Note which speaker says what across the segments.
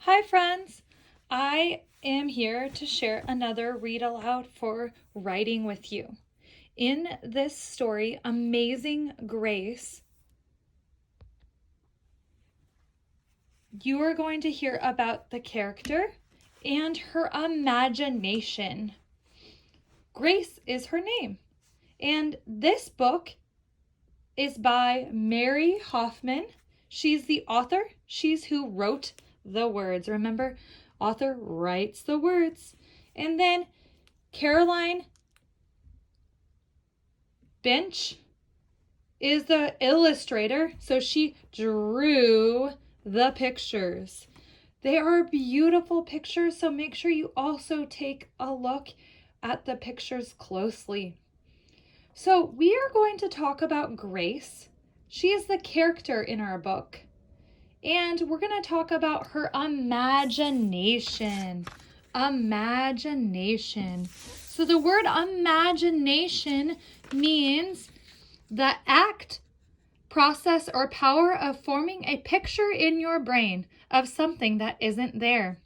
Speaker 1: Hi friends! I am here to share another read aloud for writing with you. In this story, Amazing Grace, you are going to hear about the character and her imagination. Grace is her name, and this book is by Mary Hoffman. She's the author. She's who wrote the words. Remember, author writes the words. And then Caroline Bench is the illustrator, so she drew the pictures. They are beautiful pictures, so make sure you also take a look at the pictures closely. So we are going to talk about Grace. She is the character in our book. And we're going to talk about her imagination. Imagination. So the word imagination means the act, process, or power of forming a picture in your brain of something that isn't there.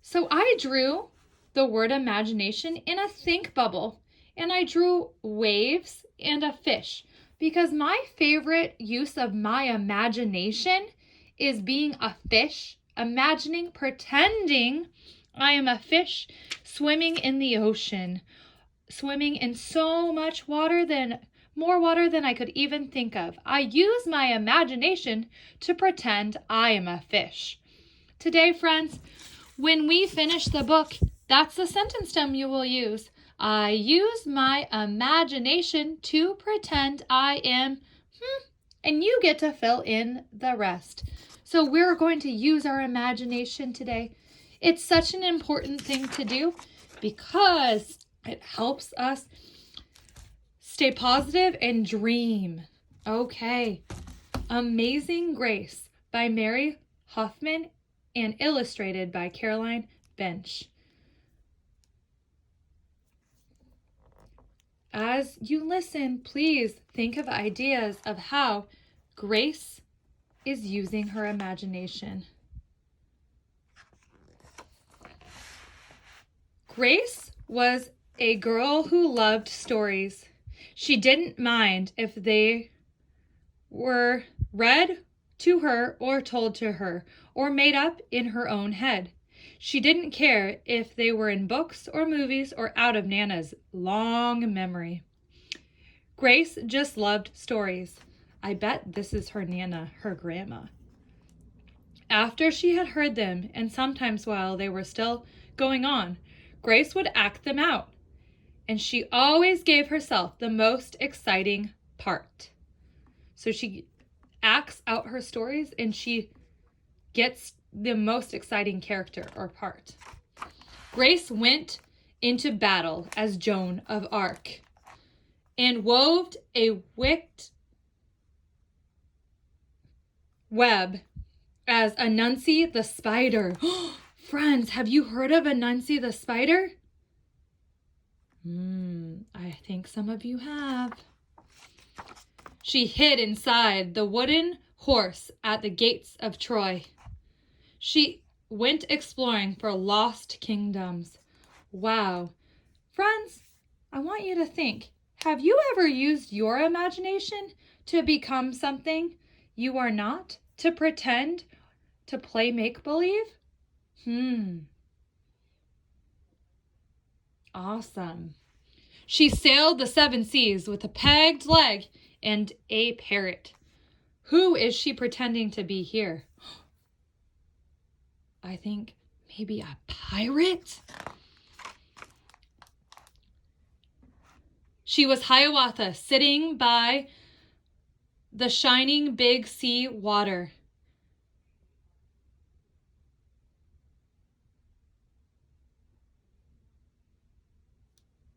Speaker 1: So I drew the word imagination in a think bubble, and I drew waves and a fish. Because my favorite use of my imagination is being a fish, pretending I am a fish swimming in the ocean, swimming in so much water more water than I could even think of. I use my imagination to pretend I am a fish. Today, friends, when we finish the book, that's the sentence stem you will use. I use my imagination to pretend I am, and you get to fill in the rest. So we're going to use our imagination today. It's such an important thing to do because it helps us stay positive and dream. Okay. Amazing Grace by Mary Hoffman and illustrated by Caroline Bench. As you listen, please think of ideas of how Grace is using her imagination. Grace was a girl who loved stories. She didn't mind if they were read to her or told to her or made up in her own head. She didn't care if they were in books or movies or out of Nana's long memory. Grace just loved stories. I bet this is her Nana, her grandma. After she had heard them, and sometimes while they were still going on, Grace would act them out. And she always gave herself the most exciting part. So she acts out her stories and she gets the most exciting character or part. Grace went into battle as Joan of Arc and wove a wicked web as Anansi the spider. Friends, have you heard of Anansi the spider? I think some of you have. She hid inside the wooden horse at the gates of Troy. She went exploring for lost kingdoms. Wow. Friends, I want you to think, have you ever used your imagination to become something you are not? To pretend? To play make-believe? Awesome. She sailed the 7 seas with a pegged leg and a parrot. Who is she pretending to be here? I think maybe a pirate? She was Hiawatha, sitting by the shining big sea water.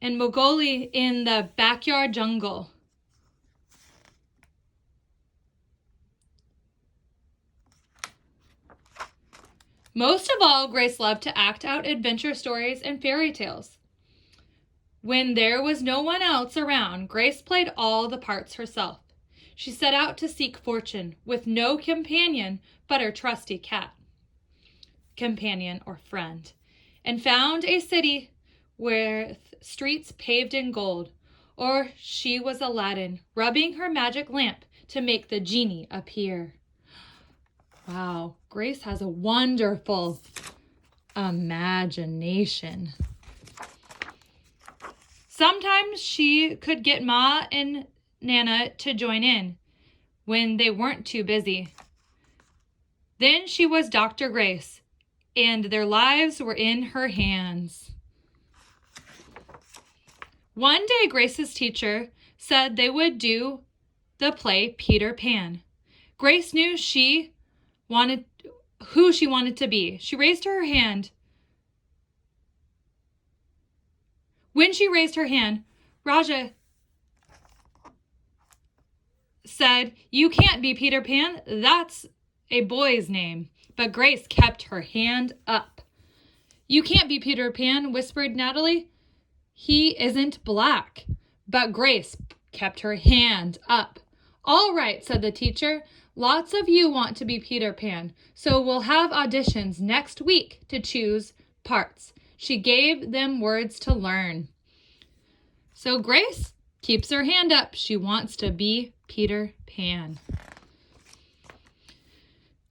Speaker 1: And Mowgli in the backyard jungle. Most of all, Grace loved to act out adventure stories and fairy tales. When there was no one else around, Grace played all the parts herself. She set out to seek fortune with no companion but her trusty cat. companion or friend, and found a city with streets paved in gold. Or she was Aladdin, rubbing her magic lamp to make the genie appear. Wow, Grace has a wonderful imagination. Sometimes she could get Ma and Nana to join in when they weren't too busy. Then she was Dr. Grace, and their lives were in her hands. One day, Grace's teacher said they would do the play Peter Pan. Grace knew who she wanted to be. She raised her hand. When she raised her hand, Raja said, "You can't be Peter Pan. That's a boy's name." But Grace kept her hand up. "You can't be Peter Pan," whispered Natalie. "He isn't black." But Grace kept her hand up. "All right," said the teacher. "Lots of you want to be Peter Pan, so we'll have auditions next week to choose parts." She gave them words to learn. So Grace keeps her hand up. She wants to be Peter Pan.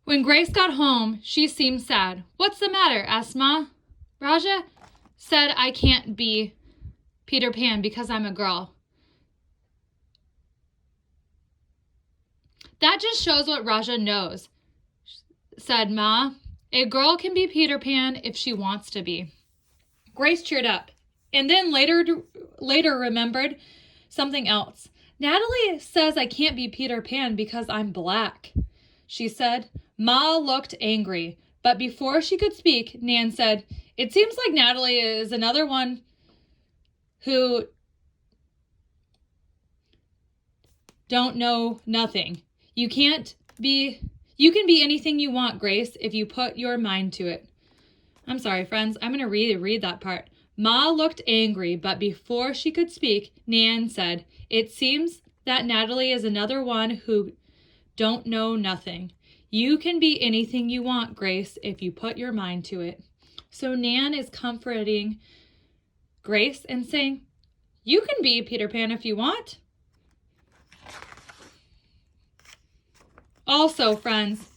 Speaker 1: When Grace got home, she seemed sad. "What's the matter?" asked Ma. "Raja said I can't be Peter Pan because I'm a girl." "That just shows what Raja knows," said Ma. "A girl can be Peter Pan if she wants to be." Grace cheered up, and then later remembered something else. "Natalie says I can't be Peter Pan because I'm black," she said. Ma looked angry, but before she could speak, Nan said, "It seems like Natalie is another one who don't know nothing. You can be anything you want, Grace, if you put your mind to it." I'm sorry, friends. I'm going to read that part. Ma looked angry, but before she could speak, Nan said, "It seems that Natalie is another one who don't know nothing. You can be anything you want, Grace, if you put your mind to it." So Nan is comforting Grace and saying, "You can be Peter Pan if you want." Also, friends,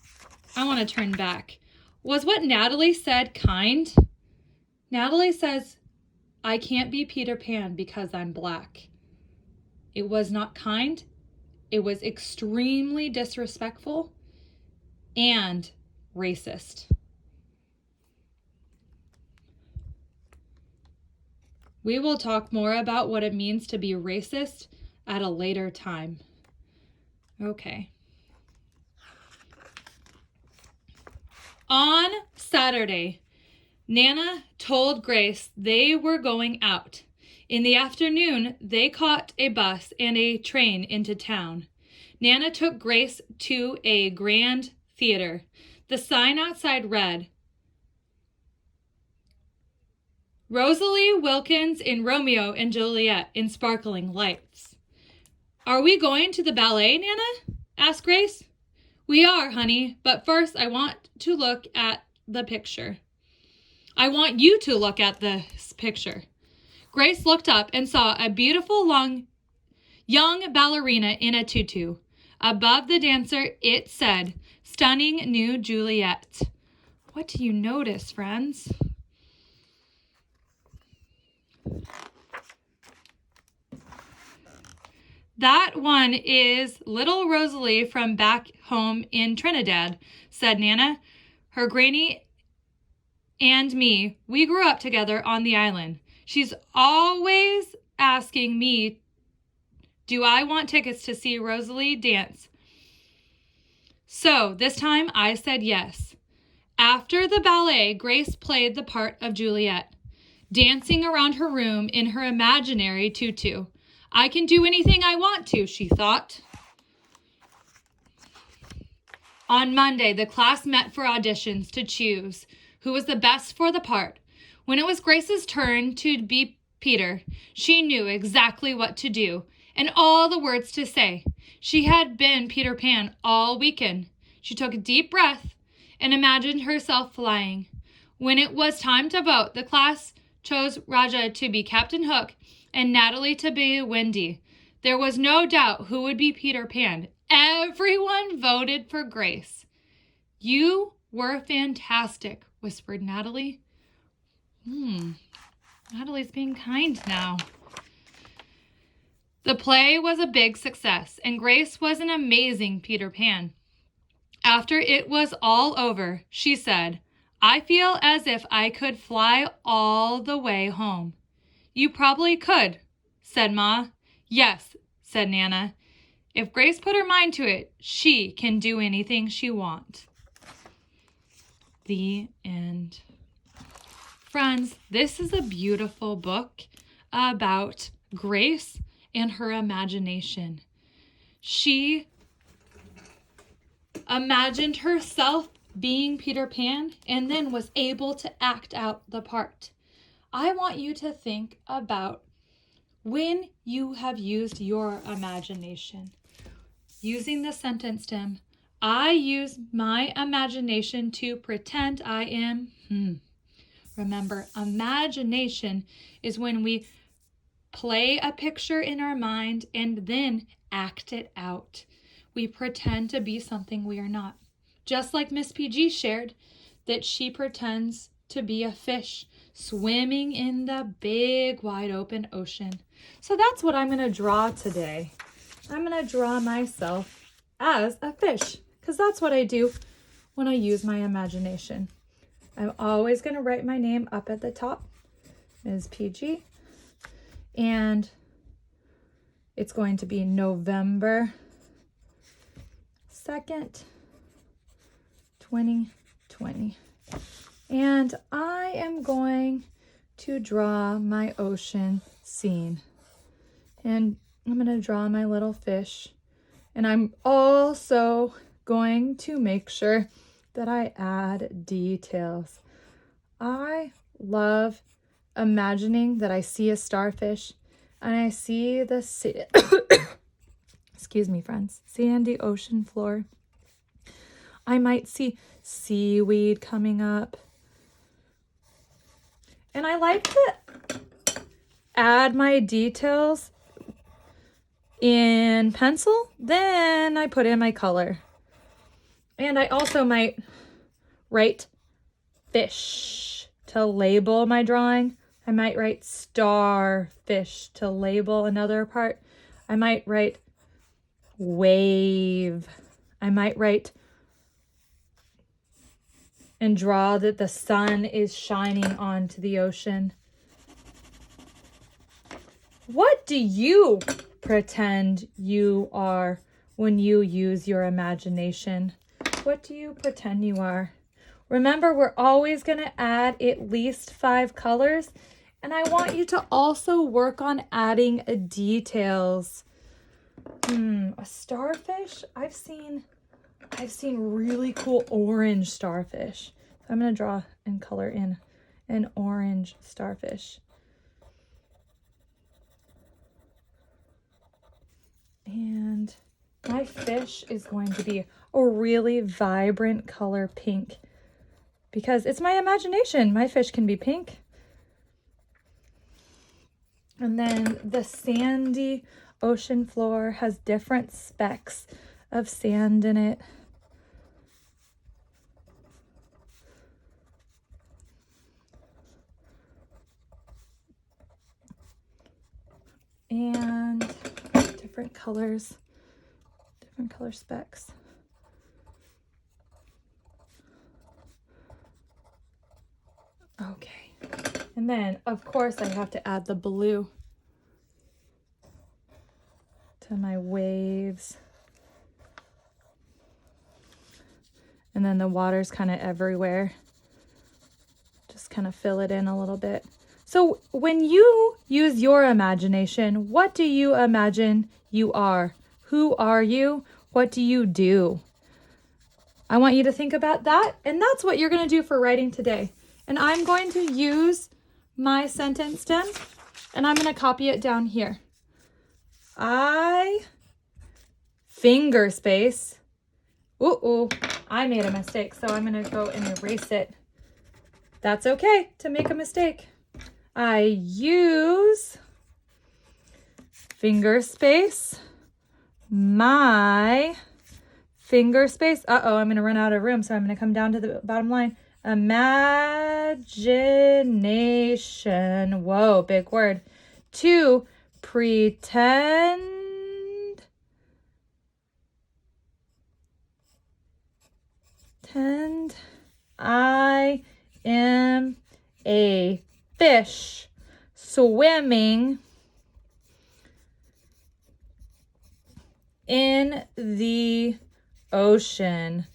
Speaker 1: I want to turn back. Was what Natalie said kind? Natalie says, "I can't be Peter Pan because I'm black." It was not kind. It was extremely disrespectful and racist. We will talk more about what it means to be racist at a later time. Okay. On Saturday, Nana told Grace they were going out. In the afternoon, they caught a bus and a train into town. Nana took Grace to a grand theater. The sign outside read, "Rosalie Wilkins in Romeo and Juliet" in sparkling lights. "Are we going to the ballet, Nana?" asked Grace. "We are, honey, but first I want to look at the picture." "I want you to look at this picture." Grace looked up and saw a beautiful young ballerina in a tutu. Above the dancer, it said, "Stunning new Juliet." What do you notice, friends? "That one is little Rosalie from back home in Trinidad," said Nana. "Her granny and me, we grew up together on the island. She's always asking me, do I want tickets to see Rosalie dance? So this time I said yes." After the ballet, Grace played the part of Juliet, dancing around her room in her imaginary tutu. "I can do anything I want to," she thought. On Monday, the class met for auditions to choose who was the best for the part. When it was Grace's turn to be Peter, she knew exactly what to do and all the words to say. She had been Peter Pan all weekend. She took a deep breath and imagined herself flying. When it was time to vote, the class chose Raja to be Captain Hook and Natalie to be Wendy. There was no doubt who would be Peter Pan. Everyone voted for Grace. You were fantastic, whispered Natalie. Natalie's being kind now. The play was a big success, and Grace was an amazing Peter Pan. After it was all over, she said, I feel as if I could fly all the way home. You probably could, said Ma. Yes, said Nana. If Grace put her mind to it, she can do anything she wants. The end. Friends, this is a beautiful book about Grace and her imagination. She imagined herself being Peter Pan and then was able to act out the part. I want you to think about when you have used your imagination. Using the sentence stem, I use my imagination to pretend I am. Remember, imagination is when we play a picture in our mind and then act it out. We pretend to be something we are not. Just like Miss PG shared that she pretends to be a fish swimming in the big wide open ocean. So that's what I'm going to draw today. I'm going to draw myself as a fish because that's what I do when I use my imagination. I'm always going to write my name up at the top, Ms. PG. And it's going to be November 2nd, 2020. And I am going to draw my ocean scene. And I'm going to draw my little fish. And I'm also going to make sure that I add details. I love imagining that I see a starfish and I see the excuse me, friends, sandy ocean floor. I might see seaweed coming up. And I like to add my details in pencil, then I put in my color. And I also might write fish to label my drawing. I might write starfish to label another part. I might write wave. I might write and draw that the sun is shining onto the ocean. What do you pretend you are when you use your imagination? What do you pretend you are? Remember, we're always going to add at least 5 colors. And I want you to also work on adding details. A starfish? I've seen really cool orange starfish. So I'm going to draw and color in an orange starfish. And my fish is going to be a really vibrant color pink because it's my imagination. My fish can be pink. And then the sandy ocean floor has different specks of sand in it. And different colors, different color specks. Okay. And then, of course, I have to add the blue to my waves. And then the water's kind of everywhere. Just kind of fill it in a little bit. So when you use your imagination, what do you imagine you are? Who are you? What do you do? I want you to think about that. And that's what you're going to do for writing today. And I'm going to use my sentence stem and I'm going to copy it down here. I finger space. I made a mistake, so I'm going to go and erase it. That's okay to make a mistake. I use finger space, my finger space. Uh-oh, I'm going to run out of room, so I'm going to come down to the bottom line. Imagination. Whoa, big word. 2, pretend I am a fish swimming in the ocean.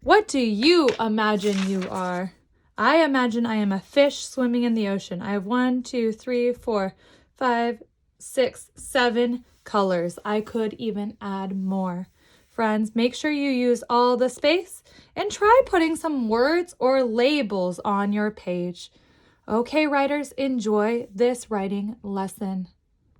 Speaker 1: What do you imagine you are? I imagine I am a fish swimming in the ocean. I have 1, 2, 3, 4, 5, 6, 7 colors. I could even add more. Friends, make sure you use all the space and try putting some words or labels on your page. Okay, writers, enjoy this writing lesson.